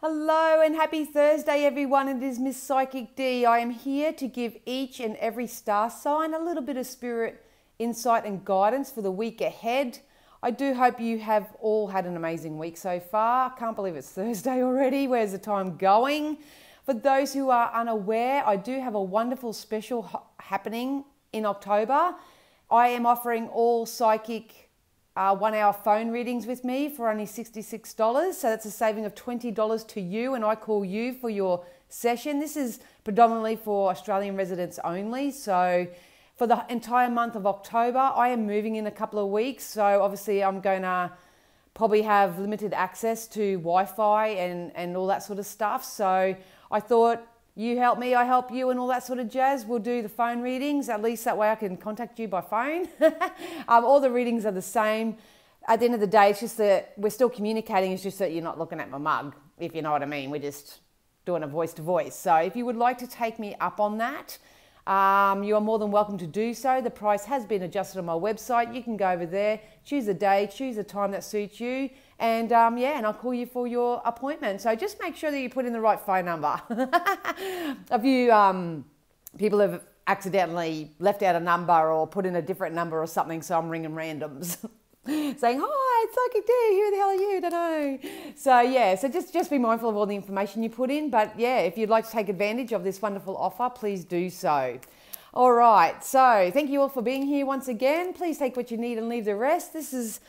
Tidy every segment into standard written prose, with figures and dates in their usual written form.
Hello and happy Thursday everyone, it is Miss Psychic D. I am here to give each and every star sign a little bit of spirit, insight and guidance for the week ahead. I do hope you have all had an amazing week so far. I can't believe it's Thursday already. Where's the time going? For those who are unaware, I do have a wonderful special happening in October. I am offering all psychic 1 hour phone readings with me for only $66. So that's a saving of $20 to you, and I call you for your session. This is predominantly for Australian residents only. So for the entire month of October, I am moving in a couple of weeks. So obviously I'm going to probably have limited access to Wi-Fi and all that sort of stuff. So I thought, you help me, I help you and all that sort of jazz. We'll do the phone readings. At least that way I can contact you by phone. All the readings are the same. At the end of the day, it's just that we're still communicating. It's just that you're not looking at my mug, if you know what I mean. We're just doing a voice to voice. So if you would like to take me up on that, you are more than welcome to do so. The price has been adjusted on my website. You can go over there, choose a day, choose a time that suits you. And and I'll call you for your appointment. So just make sure that you put in the right phone number. A few people have accidentally left out a number or put in a different number or something, so I'm ringing randoms saying, hi, it's Psychic D, who the hell are you? Don't know. So yeah, so just be mindful of all the information you put in. But yeah, if you'd like to take advantage of this wonderful offer, please do so. All right, so thank you all for being here once again. Please take what you need and leave the rest. This is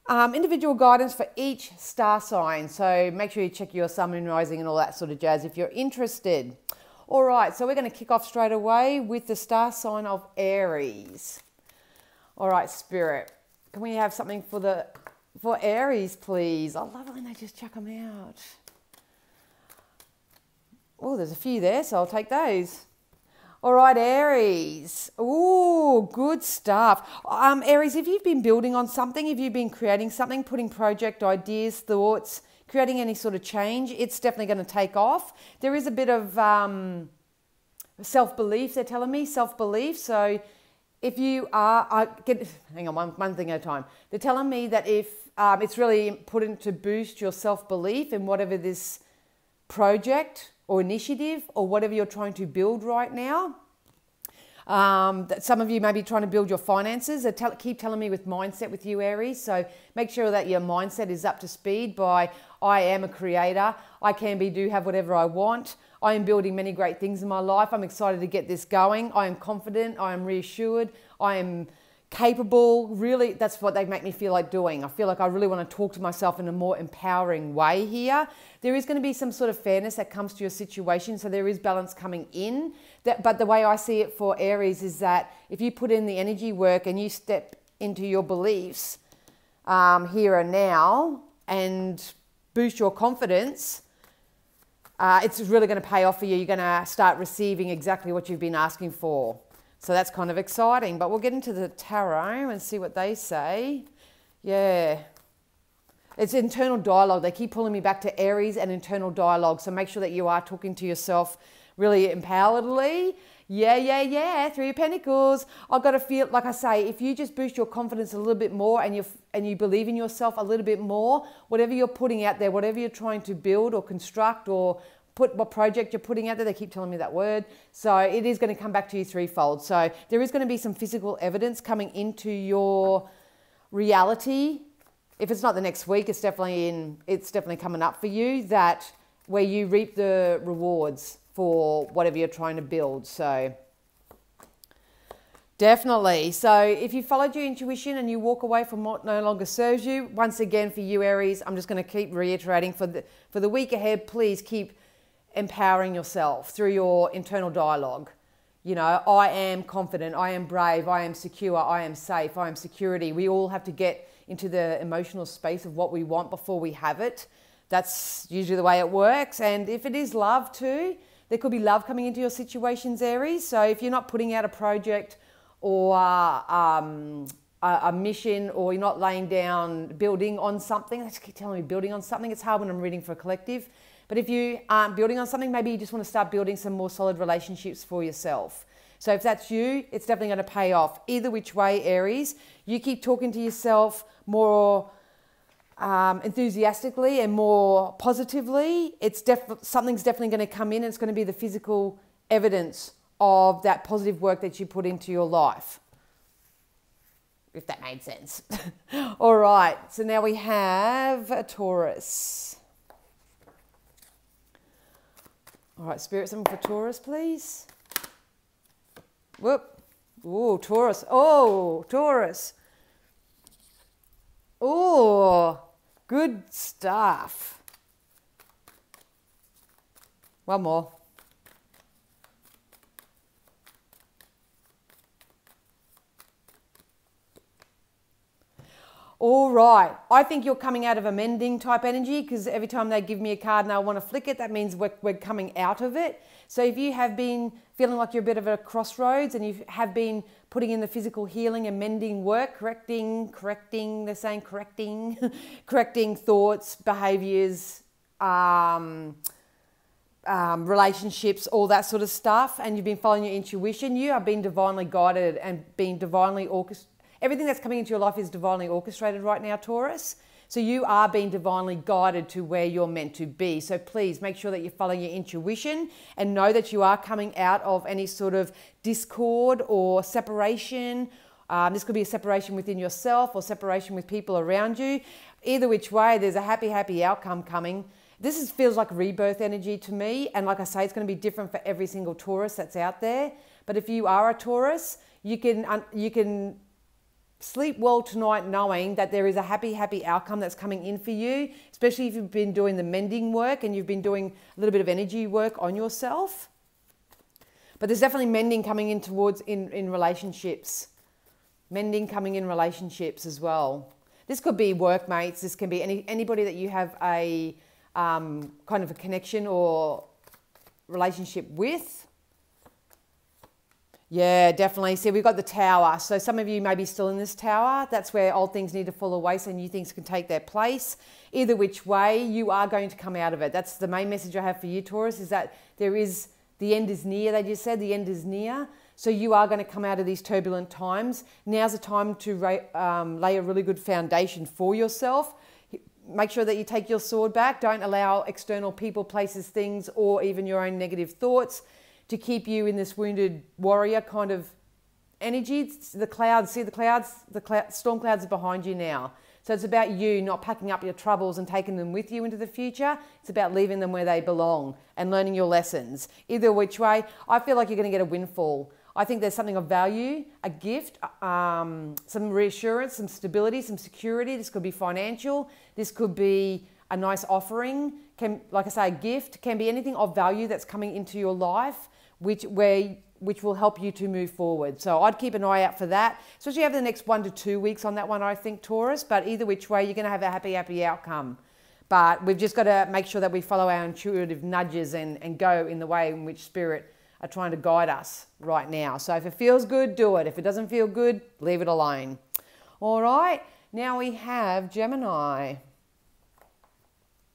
individual guidance for each star sign. So make sure you check your sun, moon, rising and all that sort of jazz if you're interested. All right, so we're going to kick off straight away with the star sign of Aries. All right, Spirit, can we have something for Aries, please? I love it when they just chuck them out. Oh, there's a few there, so I'll take those. All right, Aries. Ooh, good stuff. Aries, if you've been building on something, if you've been creating something, putting project ideas, thoughts, creating any sort of change, it's definitely going to take off. There is a bit of self-belief, they're telling me, self-belief. So if you are, hang on, one thing at a time. They're telling me that if it's really important to boost your self-belief in whatever this project or initiative or whatever you're trying to build right now. That some of you may be trying to build your finances. They keep telling me with mindset with you, Aries. So make sure that your mindset is up to speed by I am a creator. I can be, do, have whatever I want. I am building many great things in my life. I'm excited to get this going. I am confident. I am reassured. I am capable. Really, that's what they make me feel like doing. I feel like I really want to talk to myself in a more empowering way here. There is going to be some sort of fairness that comes to your situation, so there is balance coming in. But the way I see it for Aries is that if you put in the energy work and you step into your beliefs here and now and boost your confidence, it's really going to pay off for you. You're going to start receiving exactly what you've been asking for. So that's kind of exciting, but we'll get into the tarot and see what they say. Yeah. It's internal dialogue. They keep pulling me back to Aries and internal dialogue. So make sure that you are talking to yourself really empoweredly. Yeah. 3 of Pentacles. I've got to feel, like I say, if you just boost your confidence a little bit more and you believe in yourself a little bit more, whatever you're putting out there, whatever you're trying to build or construct or what project you're putting out there, they keep telling me that word. So it is going to come back to you threefold. So there is going to be some physical evidence coming into your reality. If it's not the next week, it's definitely coming up for you, that where you reap the rewards for whatever you're trying to build. So definitely. So if you followed your intuition and you walk away from what no longer serves you, once again for you, Aries, I'm just going to keep reiterating for the week ahead, please keep empowering yourself through your internal dialogue. You know, I am confident, I am brave, I am secure, I am safe, I am security. We all have to get into the emotional space of what we want before we have it. That's usually the way it works. And if it is love too, there could be love coming into your situations, Aries. So if you're not putting out a project or a mission, or you're not laying down, building on something, they just keep telling me building on something. It's hard when I'm reading for a collective. But if you aren't building on something, maybe you just want to start building some more solid relationships for yourself. So if that's you, it's definitely going to pay off. Either which way, Aries, you keep talking to yourself more enthusiastically and more positively, something's definitely going to come in, and it's going to be the physical evidence of that positive work that you put into your life, if that made sense. All right, so now we have a Taurus. All right, Spirit, something for Taurus, please. Whoop. Oh, Taurus. Oh, Taurus. Oh, good stuff. One more. All right, I think you're coming out of a mending type energy, because every time they give me a card and I want to flick it, that means we're coming out of it. So if you have been feeling like you're a bit of a crossroads and you have been putting in the physical healing and mending work, correcting, they're saying correcting, correcting thoughts, behaviors, relationships, all that sort of stuff, and you've been following your intuition, you are being divinely guided and being divinely orchestrated. Everything that's coming into your life is divinely orchestrated right now, Taurus. So you are being divinely guided to where you're meant to be. So please make sure that you're following your intuition and know that you are coming out of any sort of discord or separation. This could be a separation within yourself or separation with people around you. Either which way, there's a happy outcome coming. This feels like rebirth energy to me. And like I say, it's going to be different for every single Taurus that's out there. But if you are a Taurus, you can sleep well tonight knowing that there is a happy outcome that's coming in for you, especially if you've been doing the mending work and you've been doing a little bit of energy work on yourself. But there's definitely mending coming in in relationships. Mending coming in relationships as well. This could be workmates. This can be anybody that you have a kind of a connection or relationship with. Yeah, definitely. See, we've got the Tower. So some of you may be still in this Tower. That's where old things need to fall away so new things can take their place. Either which way, you are going to come out of it. That's the main message I have for you, Taurus, is that the end is near, they just said. The end is near. So you are going to come out of these turbulent times. Now's the time to lay a really good foundation for yourself. Make sure that you take your sword back. Don't allow external people, places, things, or even your own negative thoughts to keep you in this wounded warrior kind of energy. The clouds, see the clouds? Storm clouds are behind you now. So it's about you not packing up your troubles and taking them with you into the future. It's about leaving them where they belong and learning your lessons. Either which way, I feel like you're going to get a windfall. I think there's something of value, a gift, some reassurance, some stability, some security. This could be financial. This could be a nice offering. Like I say, a gift can be anything of value that's coming into your life, which will help you to move forward. So I'd keep an eye out for that, especially over the next 1 to 2 weeks on that one, I think, Taurus. But either which way, you're going to have a happy outcome. But we've just got to make sure that we follow our intuitive nudges and go in the way in which Spirit are trying to guide us right now. So if it feels good, do it. If it doesn't feel good, leave it alone. All right, now we have Gemini.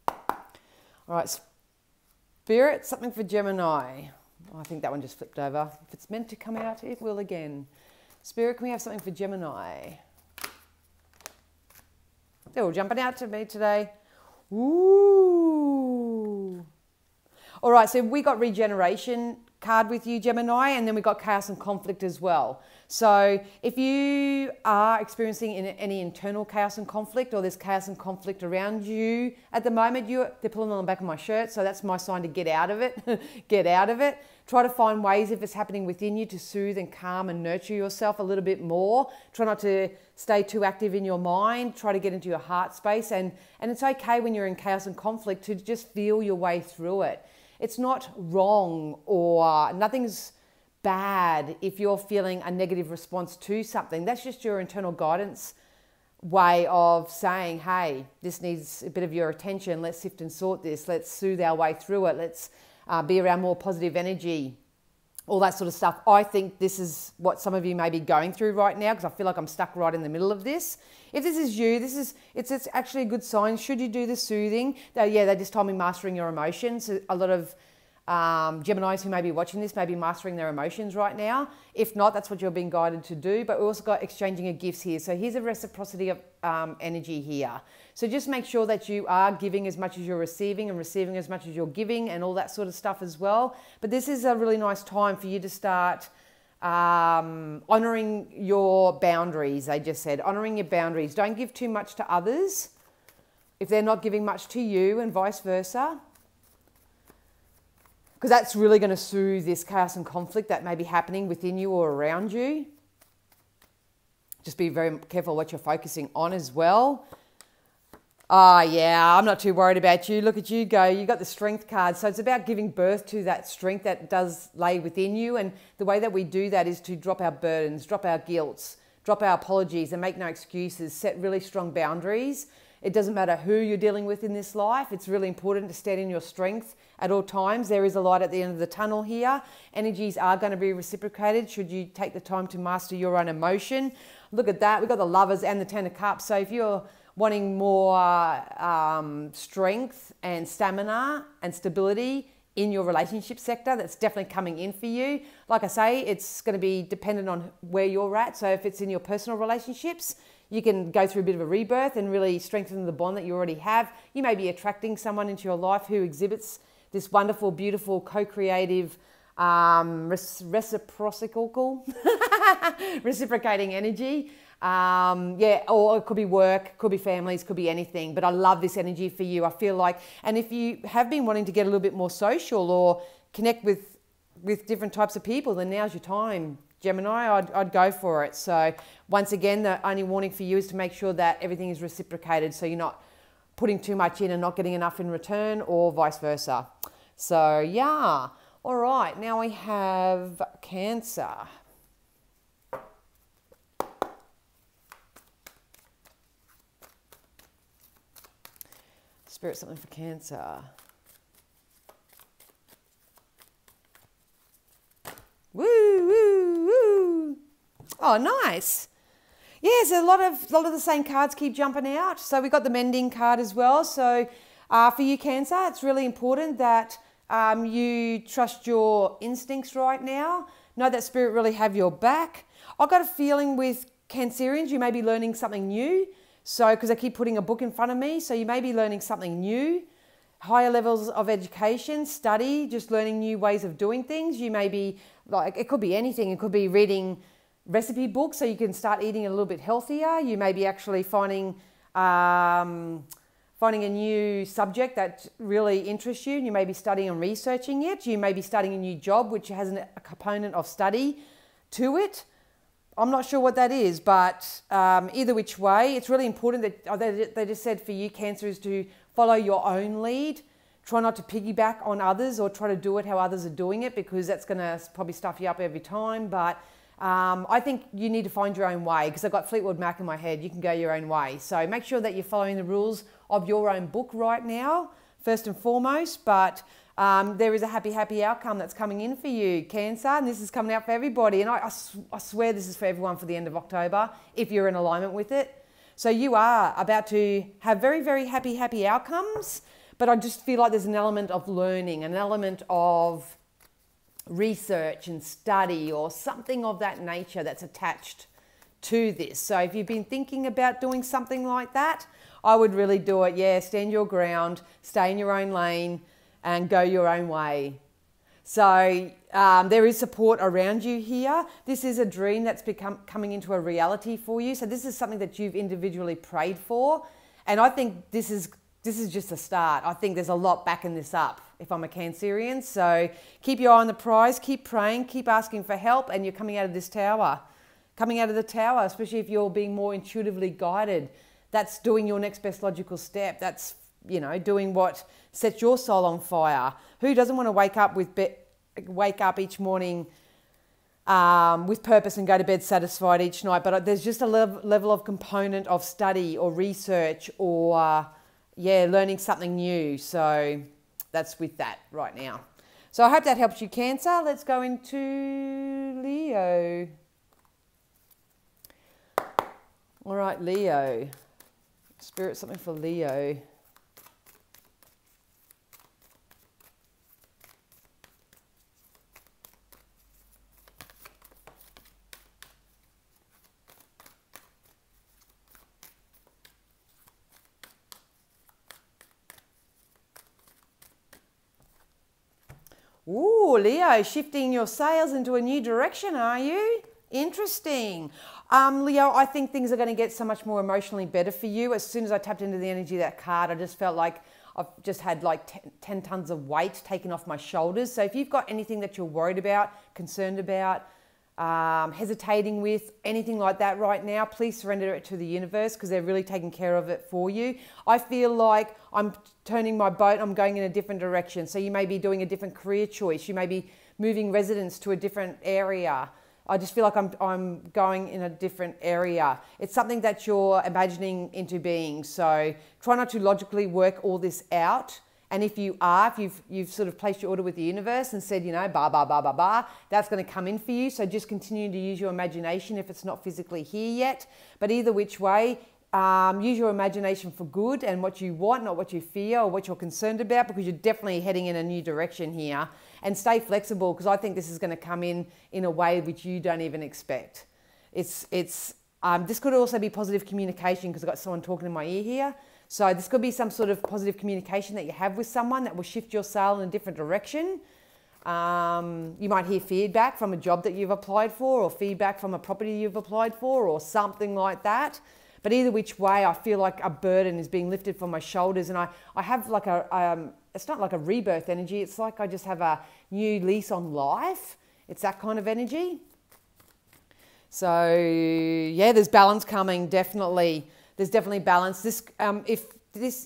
All right, Spirit, something for Gemini. Oh, I think that one just flipped over. If it's meant to come out, it will again. Spirit, can we have something for Gemini? They're all jumping out to me today. Ooh. All right, so we got regeneration card with you, Gemini, and then we got chaos and conflict as well. So if you are experiencing any internal chaos and conflict, or there's chaos and conflict around you at the moment, they're pulling on the back of my shirt, so that's my sign to get out of it. Get out of it. Try to find ways, if it's happening within you, to soothe and calm and nurture yourself a little bit more. Try not to stay too active in your mind. Try to get into your heart space. And it's okay when you're in chaos and conflict to just feel your way through it. It's not wrong, or nothing's bad if you're feeling a negative response to something. That's just your internal guidance way of saying, hey, this needs a bit of your attention. Let's sift and sort this. Let's soothe our way through it. Let's be around more positive energy, all that sort of stuff. I think this is what some of you may be going through right now, because I feel like I'm stuck right in the middle of this. If this is you, it's actually a good sign. Should you do the soothing? They just told me mastering your emotions. A lot of Geminis who may be watching this may be mastering their emotions right now. If not, that's what you're being guided to do. But we also got exchanging of gifts here. So here's a reciprocity of energy here. So just make sure that you are giving as much as you're receiving and receiving as much as you're giving and all that sort of stuff as well. But this is a really nice time for you to start honoring your boundaries. They just said, honoring your boundaries. Don't give too much to others if they're not giving much to you, and vice versa. Because that's really going to soothe this chaos and conflict that may be happening within you or around you. Just be very careful what you're focusing on as well. Yeah, I'm not too worried about you. Look at you go. You got the strength card. So it's about giving birth to that strength that does lay within you. And the way that we do that is to drop our burdens, drop our guilts, drop our apologies and make no excuses, set really strong boundaries. It doesn't matter who you're dealing with in this life. It's really important to stand in your strength at all times. There is a light at the end of the tunnel here. Energies are going to be reciprocated should you take the time to master your own emotion. Look at that. We've got the Lovers and the Ten of Cups. So if you're wanting more strength and stamina and stability in your relationship sector, that's definitely coming in for you. Like I say, it's going to be dependent on where you're at. So if it's in your personal relationships, you can go through a bit of a rebirth and really strengthen the bond that you already have. You may be attracting someone into your life who exhibits this wonderful, beautiful, co-creative, reciprocal, reciprocating energy. Or it could be work, could be families, could be anything. But I love this energy for you. I feel like, and if you have been wanting to get a little bit more social or connect with different types of people, then now's your time. Gemini, I'd go for it. So once again, the only warning for you is to make sure that everything is reciprocated so you're not putting too much in and not getting enough in return, or vice versa. So yeah. All right, now we have Cancer. Spirit, something for Cancer. Woo, woo, woo. Oh, nice. Yes, a lot of the same cards keep jumping out. So we got the Mending card as well. So for you, Cancer, it's really important that you trust your instincts right now. Know that Spirit really have your back. I've got a feeling with Cancerians, you may be learning something new. So, because I keep putting a book in front of me, so you may be learning something new. Higher levels of education, study, just learning new ways of doing things. You may be, like, it could be anything. It could be reading recipe books so you can start eating a little bit healthier. You may be actually finding a new subject that really interests you. You may be studying and researching it. You may be starting a new job which has a component of study to it. I'm not sure what that is, but either which way, it's really important that they just said for you, Cancer, is to follow your own lead. Try not to piggyback on others or try to do it how others are doing it, because that's going to probably stuff you up every time. But I think you need to find your own way, because I've got Fleetwood Mac in my head. You can go your own way. So make sure that you're following the rules of your own book right now, first and foremost. But there is a happy outcome that's coming in for you, Cancer, and this is coming out for everybody. And I swear this is for everyone for the end of October, if you're in alignment with it. So you are about to have very happy outcomes, but I just feel like there's an element of learning, an element of research and study or something of that nature that's attached to this. So if you've been thinking about doing something like that, I would really do it. Yeah, stand your ground, stay in your own lane, and go your own way. So there is support around you here. This is a dream that's coming into a reality for you. So this is something that you've individually prayed for. And I think this is just a start. I think there's a lot backing this up if I'm a Cancerian. So keep your eye on the prize, keep praying, keep asking for help, and you're coming out of this tower. Coming out of the tower, especially if you're being more intuitively guided. That's doing your next best logical step. That's, you know, doing what sets your soul on fire. Who doesn't want to wake up each morning with purpose and go to bed satisfied each night? But there's just a level of component of study or research or learning something new. So that's with that right now. So I hope that helps you, Cancer. Let's go into Leo. All right, Leo. Spirit, something for Leo. Ooh, Leo, shifting your sails into a new direction, are you? Interesting. Leo, I think things are going to get so much more emotionally better for you. As soon as I tapped into the energy of that card, I just felt like I've just had like 10 tons of weight taken off my shoulders. So if you've got anything that you're worried about, concerned about, hesitating with, anything like that right now, please surrender it to the universe because they're really taking care of it for you. I feel like I'm turning my boat, I'm going in a different direction. So you may be doing a different career choice. You may be moving residence to a different area. I just feel like I'm going in a different area. It's something that you're imagining into being. So try not to logically work all this out. And if you are, if you've sort of placed your order with the universe and said, you know, that's going to come in for you. So just continue to use your imagination if it's not physically here yet. But either which way, use your imagination for good and what you want, not what you fear or what you're concerned about, because you're definitely heading in a new direction here. And stay flexible, because I think this is going to come in a way which you don't even expect. This could also be positive communication, because I've got someone talking in my ear here. So this could be some sort of positive communication that you have with someone that will shift your sail in a different direction. You might hear feedback from a job that you've applied for, or feedback from a property you've applied for, or something like that. But either which way, I feel like a burden is being lifted from my shoulders, and I have like it's not like a rebirth energy. It's like I just have a new lease on life. It's that kind of energy. So yeah, there's balance coming, definitely. There's definitely balance.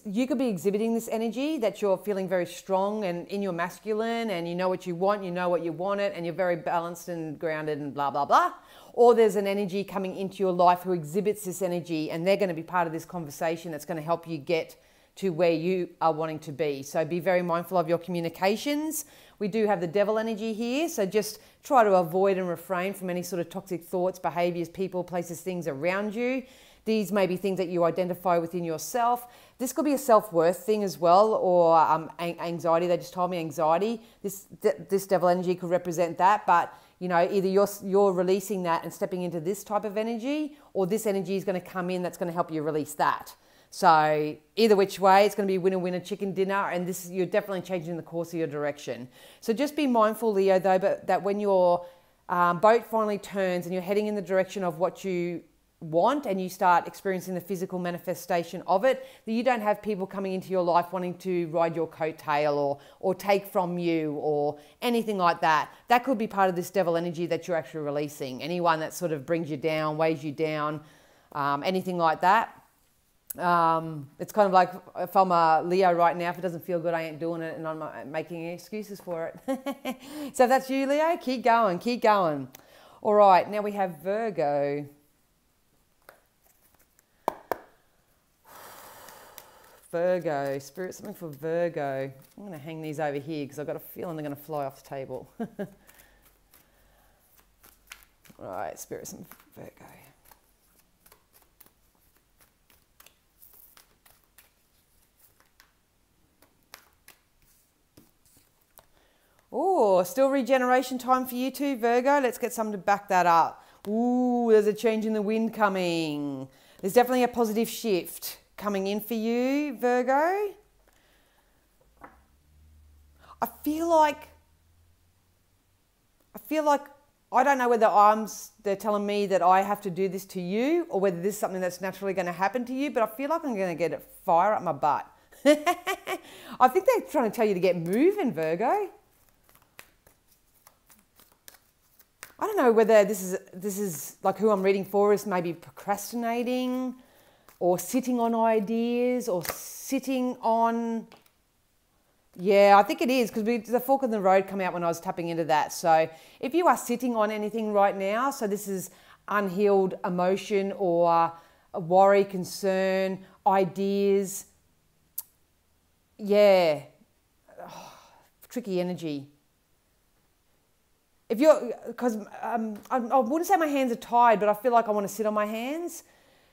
You could be exhibiting this energy that you're feeling very strong and in your masculine, and you know what you want, you know what you want it, and you're very balanced and grounded and blah, blah, blah. Or there's an energy coming into your life who exhibits this energy, and they're going to be part of this conversation that's going to help you get to where you are wanting to be. So be very mindful of your communications. We do have the devil energy here, so just try to avoid and refrain from any sort of toxic thoughts, behaviors, people, places, things around you. These may be things that you identify within yourself. This could be a self-worth thing as well, or anxiety. They just told me anxiety. This devil energy could represent that, but you know, either you're releasing that and stepping into this type of energy, or this energy is going to come in that's going to help you release that. So either which way, it's going to be winner, chicken dinner, and you're definitely changing the course of your direction. So just be mindful, Leo, though, that when your boat finally turns and you're heading in the direction of what you want, and you start experiencing the physical manifestation of it, that you don't have people coming into your life wanting to ride your coattail or take from you or anything like that. That could be part of this devil energy that you're actually releasing. Anyone that sort of brings you down, weighs you down, anything like that. It's kind of like if I'm a Leo right now, if it doesn't feel good, I ain't doing it, and I'm not making excuses for it. So if that's you, Leo, keep going, keep going. All right, now we have Virgo. Virgo, Spirit, something for Virgo. I'm going to hang these over here because I've got a feeling they're going to fly off the table. All right, Spirit, something for Virgo. Oh, still regeneration time for you too, Virgo. Let's get something to back that up. Ooh, there's a change in the wind coming. There's definitely a positive shift coming in for you, Virgo. I feel like I don't know whether they're telling me that I have to do this to you, or whether this is something that's naturally going to happen to you, but I feel like I'm going to get a fire up my butt. I think they're trying to tell you to get moving, Virgo. I don't know whether this is like who I'm reading for is maybe procrastinating, or sitting on ideas, or sitting on... Yeah, I think it is, because the fork in the road come out when I was tapping into that. So if you are sitting on anything right now, so this is unhealed emotion or a worry, concern, ideas, yeah, tricky energy. If you're, because I wouldn't say my hands are tired, but I feel like I want to sit on my hands.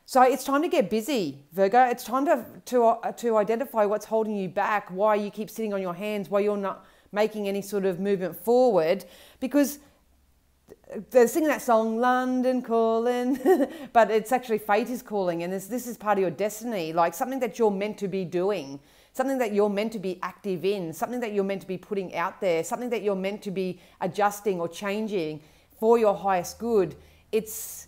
So it's time to get busy, Virgo. It's time to identify what's holding you back, why you keep sitting on your hands, why you're not making any sort of movement forward. Because they're singing that song, London Calling, but it's actually fate is calling, and this is part of your destiny, like something that you're meant to be doing. something that you're meant to be active in, something that you're meant to be putting out there, something that you're meant to be adjusting or changing for your highest good. It's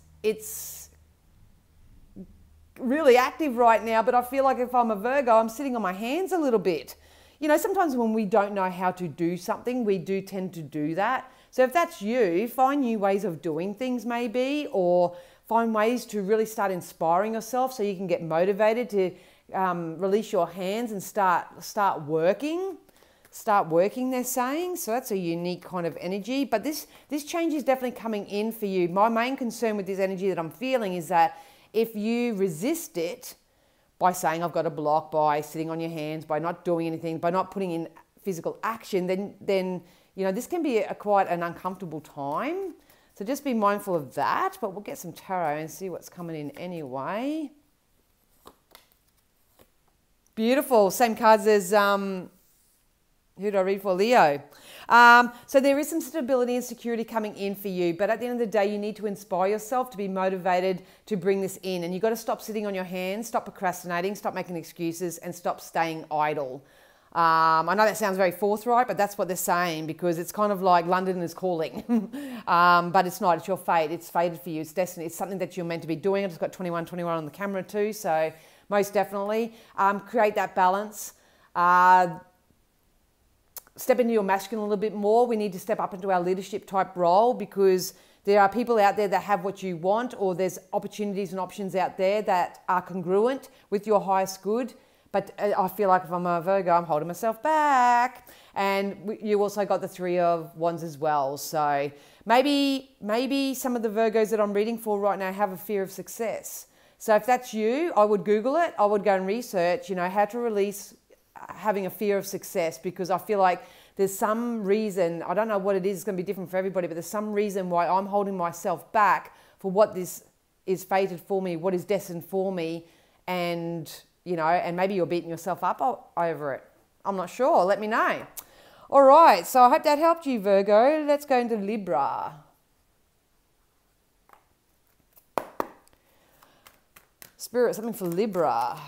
really active right now, but I feel like if I'm a Virgo, I'm sitting on my hands a little bit. You know, sometimes when we don't know how to do something, we do tend to do that. So if that's you, find new ways of doing things maybe, or find ways to really start inspiring yourself so you can get motivated to release your hands and start working. Start working, they're saying. So that's a unique kind of energy. But this change is definitely coming in for you. My main concern with this energy that I'm feeling is that if you resist it by saying I've got a block, by sitting on your hands, by not doing anything, by not putting in physical action, then you know, this can be quite an uncomfortable time. So just be mindful of that. But we'll get some tarot and see what's coming in anyway. Beautiful. Same cards as, who do I read for? Leo. So there is some stability and security coming in for you. But at the end of the day, you need to inspire yourself to be motivated to bring this in. And you've got to stop sitting on your hands, stop procrastinating, stop making excuses, and stop staying idle. I know that sounds very forthright, but that's what they're saying, because it's kind of like London is calling. But it's not. It's your fate. It's fated for you. It's destiny. It's something that you're meant to be doing. I just got 2121 on the camera too, so most definitely. Create that balance. Step into your masculine a little bit more. We need to step up into our leadership type role, because there are people out there that have what you want, or there's opportunities and options out there that are congruent with your highest good. But I feel like if I'm a Virgo, I'm holding myself back. And you also got the Three of Wands as well. So maybe some of the Virgos that I'm reading for right now have a fear of success. So if that's you, I would Google it. I would go and research, you know, how to release having a fear of success, because I feel like there's some reason, I don't know what it is, it's going to be different for everybody, but there's some reason why I'm holding myself back for what this is fated for me, what is destined for me. And you know, and maybe you're beating yourself up over it. I'm not sure. Let me know. All right. So I hope that helped you, Virgo. Let's go into Libra. Spirit, something for Libra.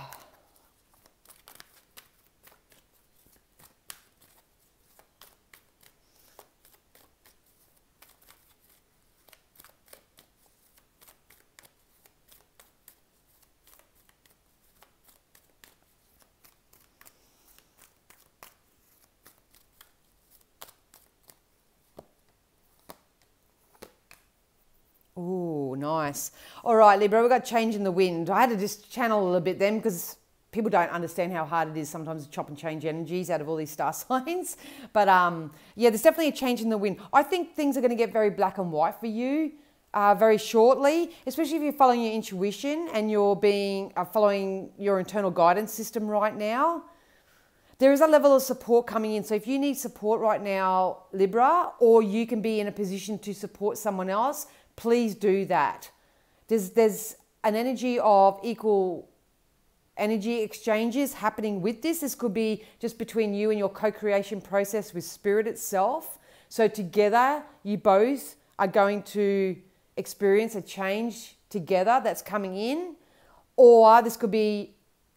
Ooh, nice. All right, Libra, we've got change in the wind. I had to just channel a little bit then, because people don't understand how hard it is sometimes to chop and change energies out of all these star signs. But yeah, there's definitely a change in the wind. I think things are going to get very black and white for you very shortly, especially if you're following your intuition and you're following your internal guidance system right now. There is a level of support coming in. So if you need support right now, Libra, or you can be in a position to support someone else, please do that. There's an energy of equal energy exchanges happening with this. This could be just between you and your co-creation process with spirit itself. So together, you both are going to experience a change together that's coming in. Or this could be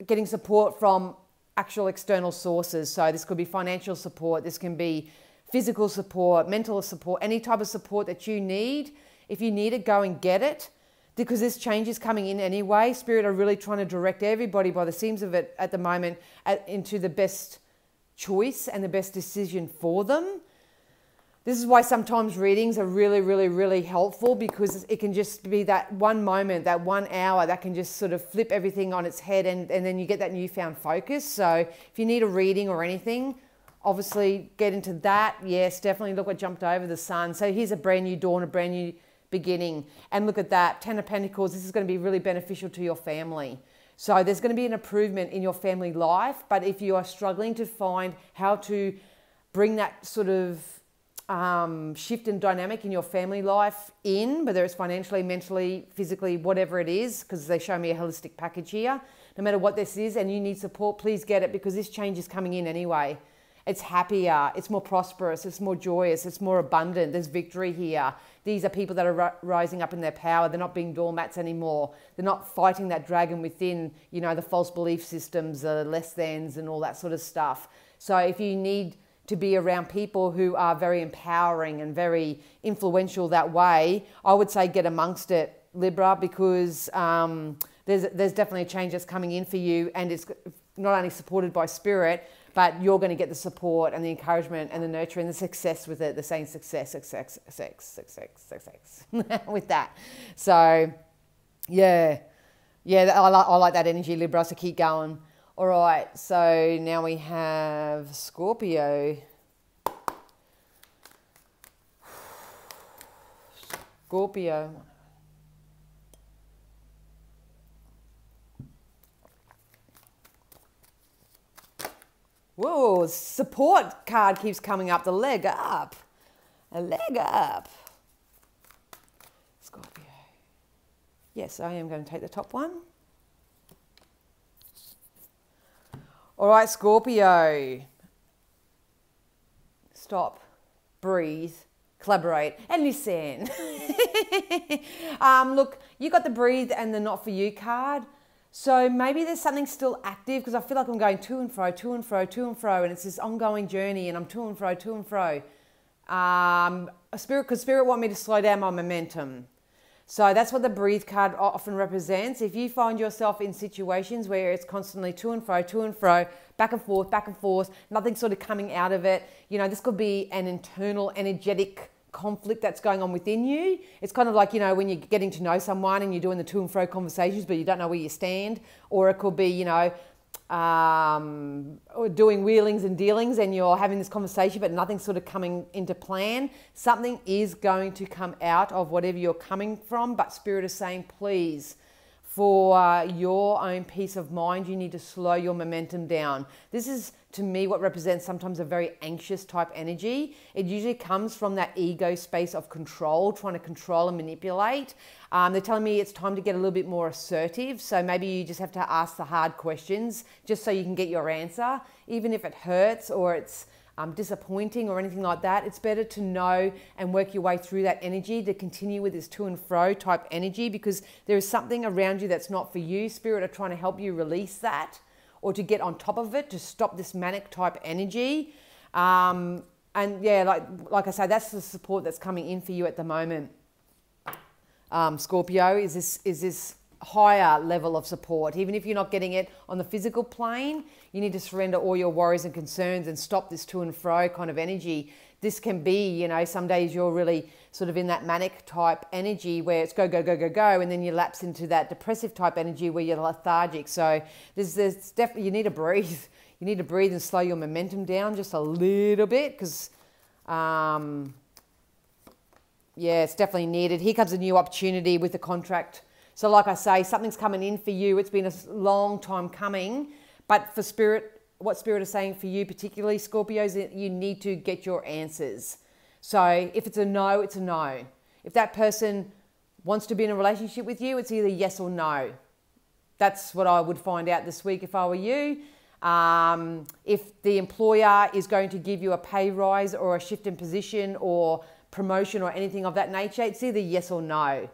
getting support from actual external sources. So this could be financial support. This can be physical support, mental support, any type of support that you need. If you need it, go and get it, because this change is coming in anyway. Spirit are really trying to direct everybody, by the seams of it at the moment, into the best choice and the best decision for them. This is why sometimes readings are really, really, really helpful, because it can just be that one moment, that 1 hour that can just sort of flip everything on its head, and then you get that newfound focus. So if you need a reading or anything, obviously get into that. Yes, definitely look what jumped over the sun. So here's a brand new dawn, a brand new beginning. And look at that, 10 of Pentacles. This is going to be really beneficial to your family. So there's going to be an improvement in your family life. But if you are struggling to find how to bring that sort of shift in dynamic in your family life in, whether it's financially, mentally, physically, whatever it is, because they show me a holistic package here, no matter what this is, and you need support, please get it, because this change is coming in anyway. It's happier, it's more prosperous, it's more joyous, it's more abundant. There's victory here. These are people that are rising up in their power. They're not being doormats anymore. They're not fighting that dragon within, you know, the false belief systems, the less thans and all that sort of stuff. So if you need to be around people who are very empowering and very influential that way, I would say get amongst it, Libra, because there's definitely a change that's coming in for you, and it's not only supported by spirit, but you're going to get the support and the encouragement and the nurture and the success with it. They're saying success with that. So, yeah, I like that energy, Libra, so keep going. All right, so now we have Scorpio. Scorpio. Whoa, support card keeps coming up. The leg up. A leg up. Scorpio. Yes, I am going to take the top one. All right, Scorpio. Stop. Breathe. Collaborate. And listen. Look, you got the breathe and the not for you card. So maybe there's something still active, because I feel like I'm going to and fro, to and fro, to and fro, and it's this ongoing journey, and I'm to and fro, to and fro. Because Spirit want me to slow down my momentum. So that's what the breathe card often represents. If you find yourself in situations where it's constantly to and fro, back and forth, nothing sort of coming out of it, you know, this could be an internal energetic conflict that's going on within you. It's kind of like, you know, when you're getting to know someone and you're doing the to and fro conversations, but you don't know where you stand. Or it could be, you know, doing wheelings and dealings, and you're having this conversation, but nothing's sort of coming into plan. Something is going to come out of whatever you're coming from, but Spirit is saying, please, for your own peace of mind, you need to slow your momentum down. This is, to me, what represents sometimes a very anxious type energy. It usually comes from that ego space of control, trying to control and manipulate. They're telling me it's time to get a little bit more assertive. So maybe you just have to ask the hard questions just so you can get your answer. Even if it hurts or it's disappointing or anything like that, it's better to know and work your way through that energy, to continue with this to and fro type energy, because there is something around you that's not for you. Spirit are trying to help you release that, or to get on top of it, to stop this manic type energy. And yeah, like I say, that's the support that's coming in for you at the moment. Scorpio, is this higher level of support. Even if you're not getting it on the physical plane, you need to surrender all your worries and concerns and stop this to and fro kind of energy. This can be, you know, some days you're really sort of in that manic type energy where it's go, go, go, go, go, and then you lapse into that depressive type energy where you're lethargic. So there's definitely, you need to breathe. You need to breathe and slow your momentum down just a little bit, because, yeah, it's definitely needed. Here comes a new opportunity with the contract. So like I say, something's coming in for you. It's been a long time coming, but for Spirit, what Spirit is saying for you, particularly Scorpios, you need to get your answers. So if it's a no, it's a no. If that person wants to be in a relationship with you, it's either yes or no. That's what I would find out this week if I were you. If the employer is going to give you a pay rise or a shift in position or promotion or anything of that nature, it's either yes or no.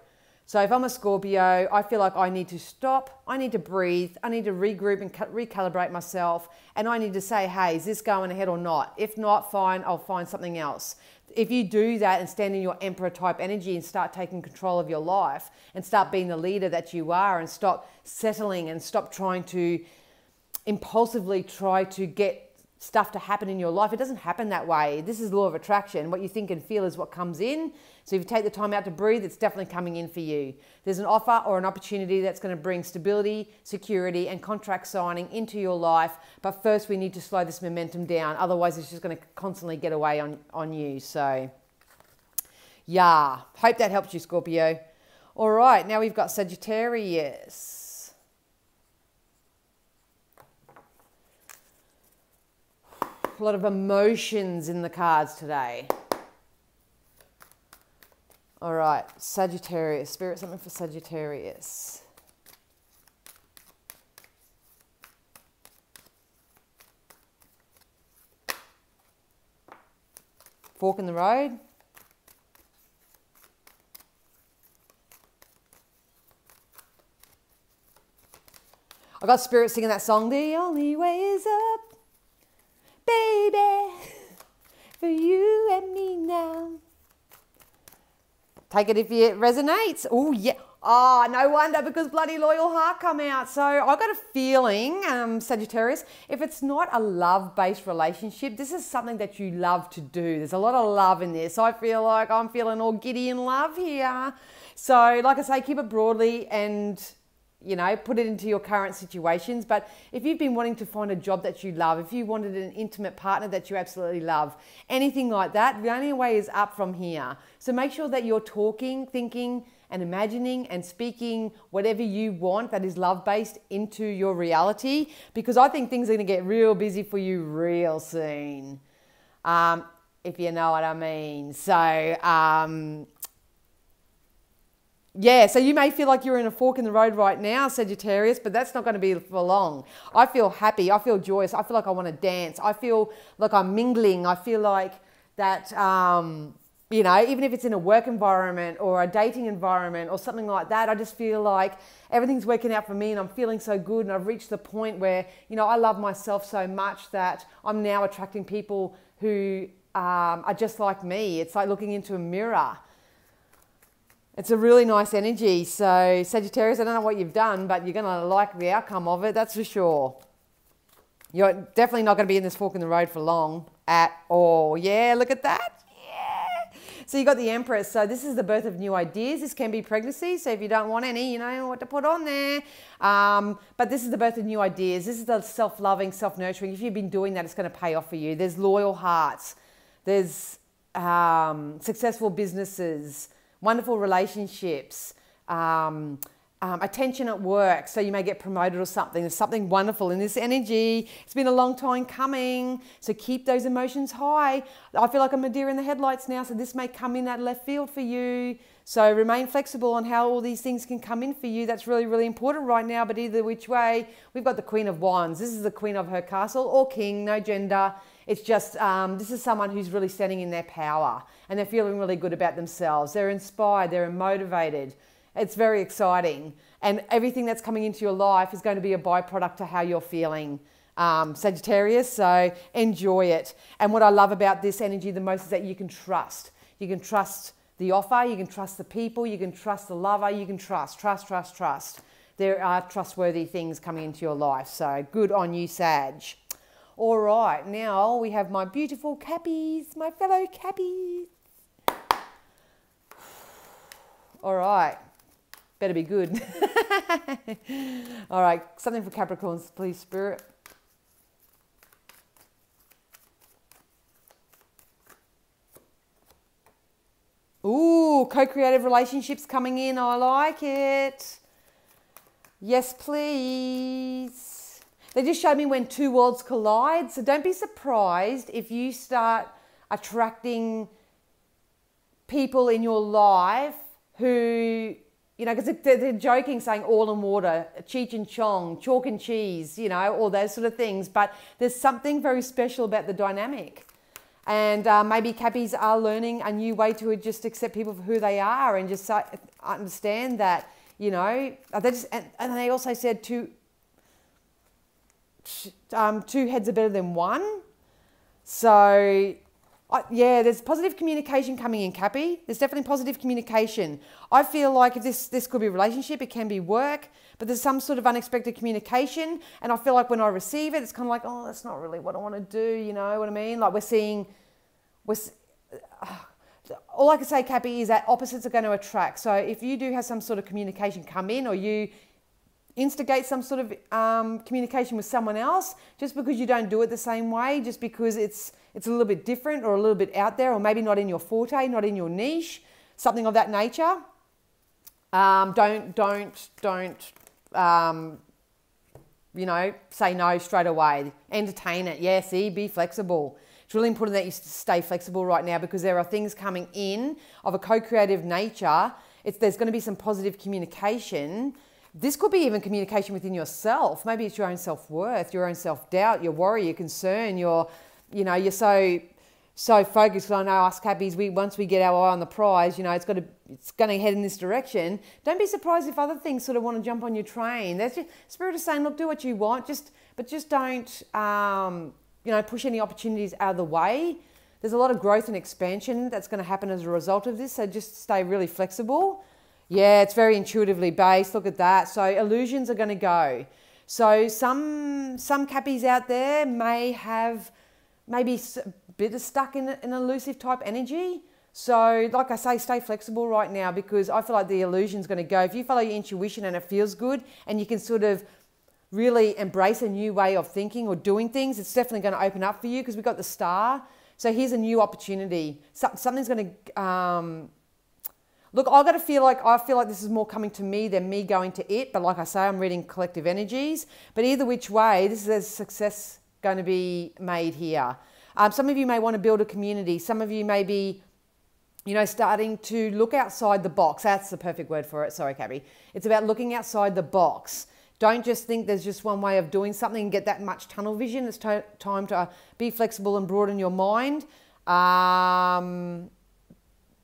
So if I'm a Scorpio, I feel like I need to stop, I need to breathe, I need to regroup and recalibrate myself, and I need to say, hey, is this going ahead or not? If not, fine, I'll find something else. If you do that and stand in your emperor type energy and start taking control of your life and start being the leader that you are, and stop settling and stop trying to impulsively try to get stuff to happen in your life. It doesn't happen that way. This is law of attraction. What you think and feel is what comes in. So if you take the time out to breathe, it's definitely coming in for you. There's an offer or an opportunity that's going to bring stability, security, and contract signing into your life. But first we need to slow this momentum down. Otherwise it's just going to constantly get away on you. So yeah, hope that helps you, Scorpio. All right, now we've got Sagittarius. A lot of emotions in the cards today. All right, Sagittarius. Spirit, something for Sagittarius. Fork in the road. I got Spirit singing that song, The Only Way Is Up, baby, for you and me now. Take it if it resonates. Oh, yeah. Oh, no wonder, because Bloody Loyal Heart come out. So I got a feeling, Sagittarius, if it's not a love-based relationship, this is something that you love to do. There's a lot of love in this. I feel like I'm feeling all giddy in love here. So like I say, keep it broadly and, you know, put it into your current situations. But if you've been wanting to find a job that you love, if you wanted an intimate partner that you absolutely love, anything like that, the only way is up from here. So make sure that you're talking, thinking, and imagining and speaking whatever you want that is love-based into your reality, because I think things are going to get real busy for you real soon, if you know what I mean. So, yeah, so you may feel like you're in a fork in the road right now, Sagittarius, but that's not going to be for long. I feel happy. I feel joyous. I feel like I want to dance. I feel like I'm mingling. I feel like that... you know, even if it's in a work environment or a dating environment or something like that, I just feel like everything's working out for me and I'm feeling so good, and I've reached the point where, you know, I love myself so much that I'm now attracting people who are just like me. It's like looking into a mirror. It's a really nice energy. So Sagittarius, I don't know what you've done, but you're going to like the outcome of it, that's for sure. You're definitely not going to be in this fork in the road for long at all. Yeah, look at that. So you got the Empress. So this is the birth of new ideas. This can be pregnancy. So if you don't want any, you know what to put on there. But this is the birth of new ideas. This is the self-loving, self-nurturing. If you've been doing that, it's going to pay off for you. There's loyal hearts. There's successful businesses, wonderful relationships, attention at work, so you may get promoted or something. There's something wonderful in this energy. It's been a long time coming, so keep those emotions high. I feel like I'm a deer in the headlights now, so this may come in at left field for you. So remain flexible on how all these things can come in for you. That's really, really important right now, but either which way, we've got the Queen of Wands. This is the queen of her castle, or king, no gender. It's just, this is someone who's really standing in their power and they're feeling really good about themselves. They're inspired, they're motivated. It's very exciting, and everything that's coming into your life is going to be a byproduct to how you're feeling, Sagittarius, so enjoy it. And what I love about this energy the most is that you can trust. You can trust the offer, you can trust the people, you can trust the lover, you can trust. There are trustworthy things coming into your life, so good on you, Sag. All right, now we have my beautiful Cappies, my fellow Cappies. All right. Better be good. All right, something for Capricorns, please, Spirit. Ooh, co-creative relationships coming in. I like it. Yes, please. They just showed me when two worlds collide. So don't be surprised if you start attracting people in your life who... You know, because they're joking, saying all in water, Cheech and Chong, chalk and cheese, you know, all those sort of things. But there's something very special about the dynamic. And maybe Cappies are learning a new way to just accept people for who they are and just understand that, you know, they just, and they also said two heads are better than one. So... yeah, there's positive communication coming in, Cappy. There's definitely positive communication. I feel like if this could be a relationship, it can be work, but there's some sort of unexpected communication. And I feel like when I receive it, it's kind of like, oh, that's not really what I want to do. You know what I mean? Like all I can say, Cappy, is that opposites are going to attract. So if you do have some sort of communication come in, or you instigate some sort of communication with someone else, just because you don't do it the same way, just because it's a little bit different or a little bit out there, or maybe not in your forte, not in your niche, something of that nature. Don't you know, say no straight away. Entertain it. Yeah, see, be flexible. It's really important that you stay flexible right now, because there are things coming in of a co-creative nature. There's going to be some positive communication. This could be even communication within yourself. Maybe it's your own self-worth, your own self-doubt, your worry, your concern, you're so so focused. I know us Cappies, once we get our eye on the prize, it's going to head in this direction. Don't be surprised if other things sort of want to jump on your train. That's just Spirit is saying, look, do what you want, but just don't, push any opportunities out of the way. There's a lot of growth and expansion that's going to happen as a result of this. So just stay really flexible. Yeah, it's very intuitively based. Look at that. So illusions are going to go. So some Cappies out there may have maybe a bit of stuck in an elusive type energy. So like I say, stay flexible right now, because I feel like the illusion's going to go. If you follow your intuition and it feels good and you can sort of really embrace a new way of thinking or doing things, it's definitely going to open up for you, because we've got the star. So here's a new opportunity. Something's going to... Look, I feel like this is more coming to me than me going to it. But like I say, I'm reading collective energies. But either which way, this is a success going to be made here. Some of you may want to build a community. Some of you may be, starting to look outside the box. That's the perfect word for it. Sorry, Cabby. It's about looking outside the box. Don't just think there's just one way of doing something and get that much tunnel vision. It's time to be flexible and broaden your mind.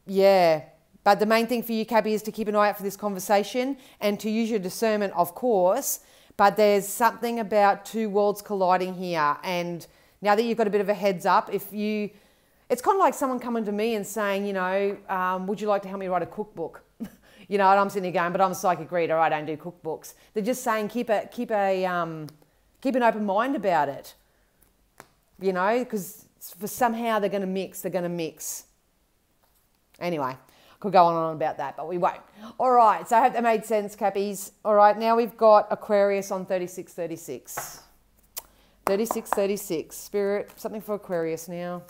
Yeah. But the main thing for you, Cabby, is to keep an eye out for this conversation and to use your discernment, of course. But there's something about two worlds colliding here. And now that you've got a bit of a heads up, it's kind of like someone coming to me and saying, would you like to help me write a cookbook? And I'm sitting here going, but I'm a psychic reader, I don't do cookbooks. They're just saying keep an open mind about it. Because somehow they're going to mix. Anyway. Could go on about that, but we won't. All right, so I hope that made sense, Cappies. All right, now we've got Aquarius on 3636. 3636. Spirit, something for Aquarius now.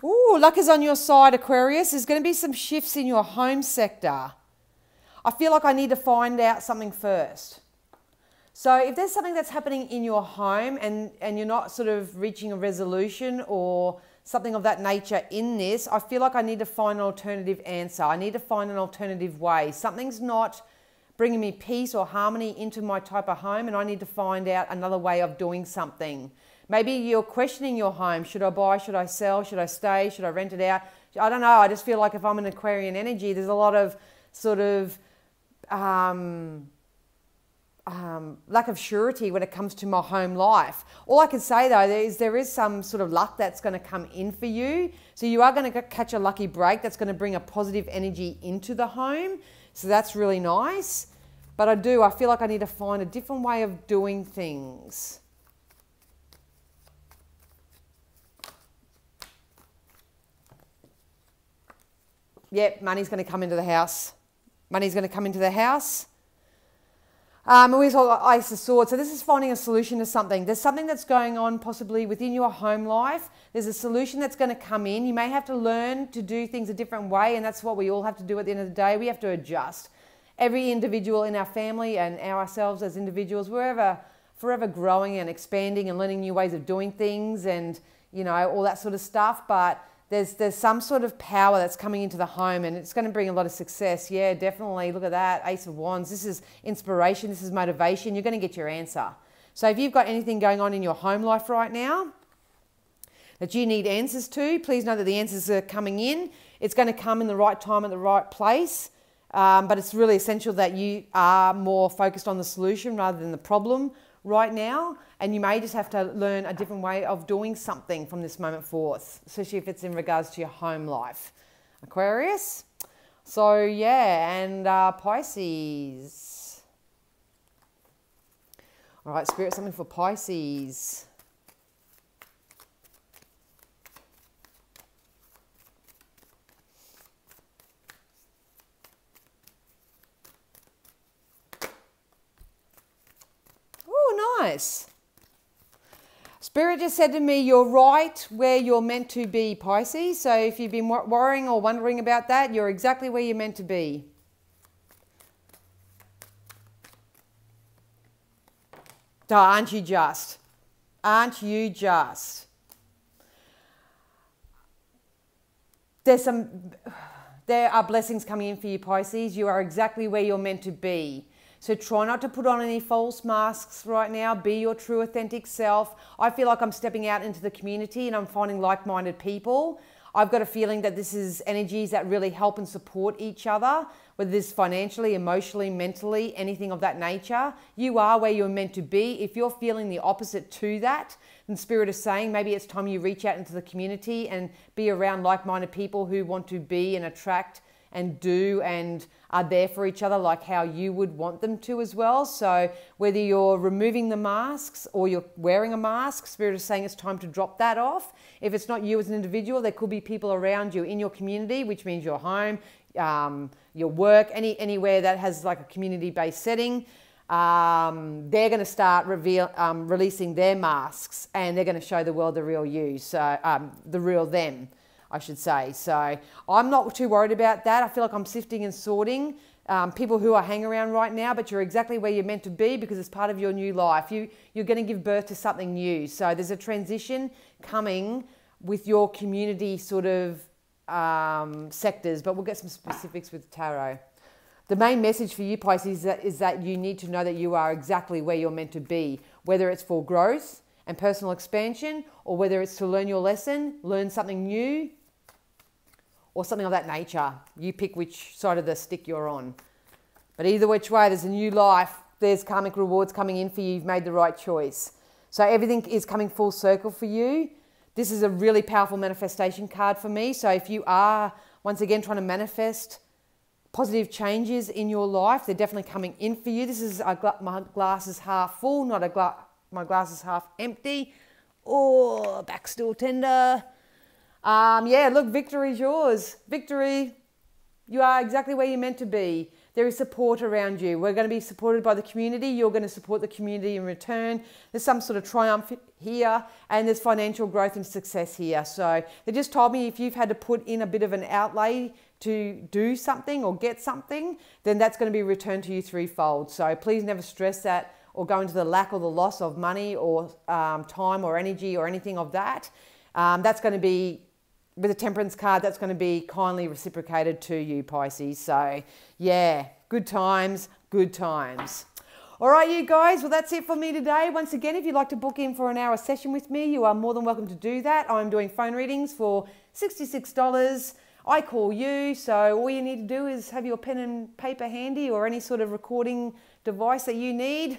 Ooh, luck is on your side, Aquarius. There's going to be some shifts in your home sector. I feel like I need to find out something first. So if there's something that's happening in your home and you're not sort of reaching a resolution or something of that nature in this, I feel like I need to find an alternative answer. I need to find an alternative way. Something's not bringing me peace or harmony into my type of home, and I need to find out another way of doing something. Maybe you're questioning your home. Should I buy? Should I sell? Should I stay? Should I rent it out? I don't know. I just feel like if I'm an Aquarian energy, there's a lot of sort of lack of surety when it comes to my home life. All I can say though is there is some sort of luck that's going to come in for you. So you are going to catch a lucky break that's going to bring a positive energy into the home. So that's really nice. But I feel like I need to find a different way of doing things. Yep, money's going to come into the house. Money's going to come into the house. Always Ace of Swords. So this is finding a solution to something. There's something that's going on possibly within your home life. There's a solution that's going to come in. You may have to learn to do things a different way, and that's what we all have to do at the end of the day. We have to adjust. Every individual in our family and ourselves as individuals, we're forever growing and expanding and learning new ways of doing things and, all that sort of stuff. But there's some sort of power that's coming into the home, and it's going to bring a lot of success. Yeah, definitely. Look at that. Ace of Wands. This is inspiration. This is motivation. You're going to get your answer. So if you've got anything going on in your home life right now that you need answers to, please know that the answers are coming in. It's going to come in the right time at the right place. But it's really essential that you are more focused on the solution rather than the problem right now. And you may just have to learn a different way of doing something from this moment forth, especially if it's in regards to your home life. Aquarius. So yeah, and Pisces. All right, Spirit, something for Pisces. Oh, nice. Spirit just said to me, you're right where you're meant to be, Pisces. So if you've been worrying or wondering about that, you're exactly where you're meant to be. Aren't you just? Aren't you just? there are blessings coming in for you, Pisces. You are exactly where you're meant to be. So try not to put on any false masks right now. Be your true, authentic self. I feel like I'm stepping out into the community and I'm finding like-minded people. I've got a feeling that this is energies that really help and support each other, whether this is financially, emotionally, mentally, anything of that nature. You are where you're meant to be. If you're feeling the opposite to that, then Spirit is saying maybe it's time you reach out into the community and be around like-minded people who want to be and attract and do and are there for each other like how you would want them to as well. So whether you're removing the masks or you're wearing a mask, Spirit is saying it's time to drop that off. If it's not you as an individual, there could be people around you in your community, which means your home, your work, anywhere that has like a community-based setting. They're going to start releasing their masks and they're going to show the world the real you, so the real them, I should say. So I'm not too worried about that. I feel like I'm sifting and sorting people who are hanging around right now, but you're exactly where you're meant to be because it's part of your new life. You're going to give birth to something new. So there's a transition coming with your community sort of sectors, but we'll get some specifics with tarot. The main message for you, Pisces, is that you need to know that you are exactly where you're meant to be, whether it's for growth and personal expansion or whether it's to learn your lesson, learn something new, or something of that nature. You pick which side of the stick you're on. But either which way, there's a new life. There's karmic rewards coming in for you. You've made the right choice. So everything is coming full circle for you. This is a really powerful manifestation card for me. So if you are, once again, trying to manifest positive changes in your life, they're definitely coming in for you. This is my glass is half full, not my glass is half empty. Oh, back still tender. Yeah, look, victory's yours. Victory. You are exactly where you're meant to be. There is support around you. We're going to be supported by the community. You're going to support the community in return. There's some sort of triumph here and there's financial growth and success here. So they just told me if you've had to put in a bit of an outlay to do something or get something, then that's going to be returned to you threefold. So please never stress that or go into the lack or the loss of money or time or energy or anything of that. That's going to be, with a Temperance card, that's going to be kindly reciprocated to you, Pisces. So yeah, good times, good times. All right, you guys, well, that's it for me today. Once again, if you'd like to book in for an hour session with me, you are more than welcome to do that. I'm doing phone readings for $66. I call you, so all you need to do is have your pen and paper handy or any sort of recording device that you need.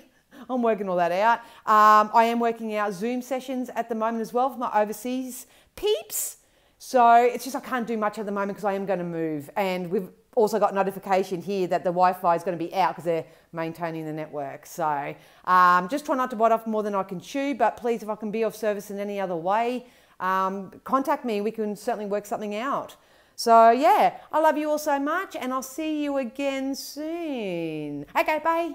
I'm working all that out. I am working out Zoom sessions at the moment as well for my overseas peeps. So it's just I can't do much at the moment because I am going to move. And we've also got notification here that the Wi-Fi is going to be out because they're maintaining the network. So just try not to bite off more than I can chew. But please, if I can be of service in any other way, contact me. We can certainly work something out. So yeah, I love you all so much and I'll see you again soon. Okay, bye.